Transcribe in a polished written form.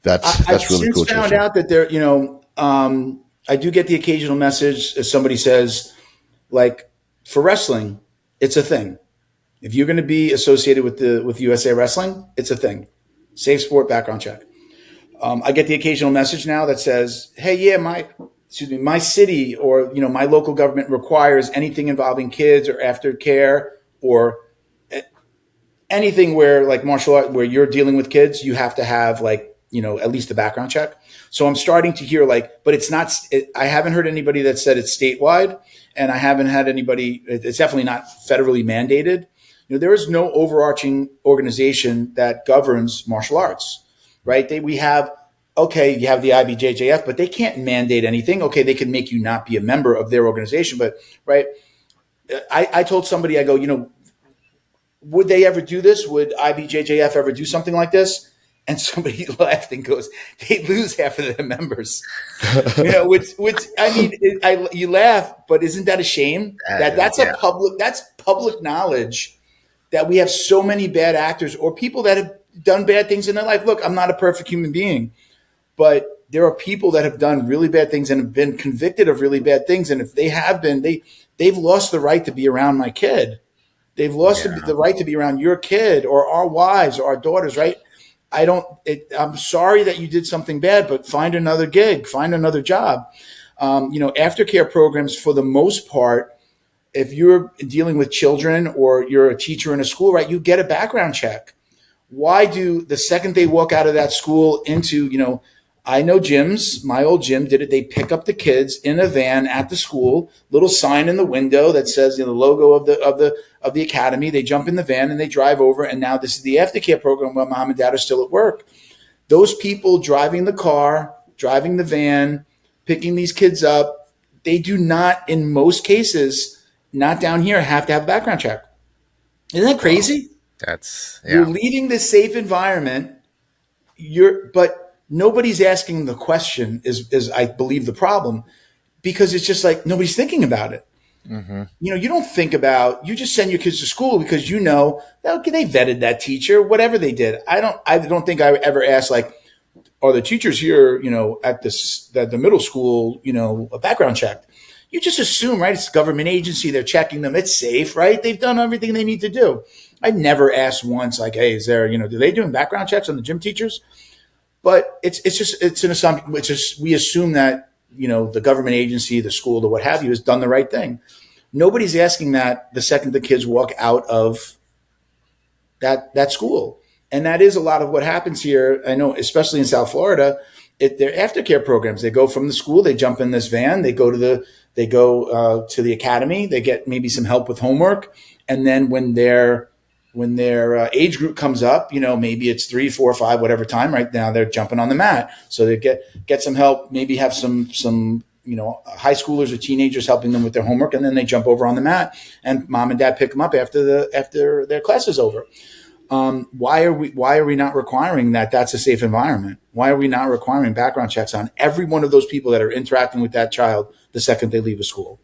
I've really since cool. found out that there, I do get the occasional message as somebody says, like, for wrestling, it's a thing. If you're going to be associated with USA Wrestling, it's a thing. Safe sport background check. I get the occasional message now that says, "Hey, yeah, my city or my local government requires anything involving kids or aftercare or anything where like martial art where you're dealing with kids, you have to have like at least a background check." So I'm starting to hear but it's not. I haven't heard anybody that said it's statewide, and I haven't had anybody. It's definitely not federally mandated. There is no overarching organization that governs martial arts, right? You have the IBJJF, but they can't mandate anything. Okay, they can make you not be a member of their organization, but right. I told somebody, I go, would they ever do this? Would IBJJF ever do something like this? And somebody laughed and goes, they lose half of their members. Which I mean, you laugh, but isn't that a shame? That's public knowledge that we have so many bad actors or people that have done bad things in their life. Look, I'm not a perfect human being, but there are people that have done really bad things and have been convicted of really bad things. And if they have been, they've lost the right to be around my kid. They've lost the right to be around your kid or our wives or our daughters, right? I'm sorry that you did something bad, but find another gig, find another job. Aftercare programs, for the most part, if you're dealing with children or you're a teacher in a school, right, you get a background check. Why do the second they walk out of that school into, I know gyms, my old gym did it. They pick up the kids in a van at the school, little sign in the window that says the logo of the academy. They jump in the van and they drive over. And now this is the aftercare program while mom and dad are still at work. Those people driving the car, driving the van, picking these kids up, they do not, in most cases, not down here, have to have a background check. Isn't that crazy? You're leaving this safe environment. But nobody's asking the question is I believe the problem, because it's just like nobody's thinking about it. Mm-hmm. You don't think about, you just send your kids to school because they vetted that teacher, whatever they did. I don't think I ever asked like, are the teachers here, at the middle school, a background check? You just assume, right? It's a government agency. They're checking them. It's safe, right? They've done everything they need to do. I never asked once like, hey, is there, do they doing background checks on the gym teachers? But it's an assumption. It's just, we assume that, the government agency, the school, the what have you, has done the right thing. Nobody's asking that the second the kids walk out of that school. And that is a lot of what happens here. I know, especially in South Florida, they're aftercare programs. They go from the school, they jump in this van, they go to the academy, they get maybe some help with homework. And then when their age group comes up, maybe it's 3, 4, 5, whatever time right now, they're jumping on the mat. So they get some help, maybe have some high schoolers or teenagers helping them with their homework. And then they jump over on the mat and mom and dad pick them up after their class is over. Why are we not requiring that? That's a safe environment? Why are we not requiring background checks on every one of those people that are interacting with that child the second they leave a school?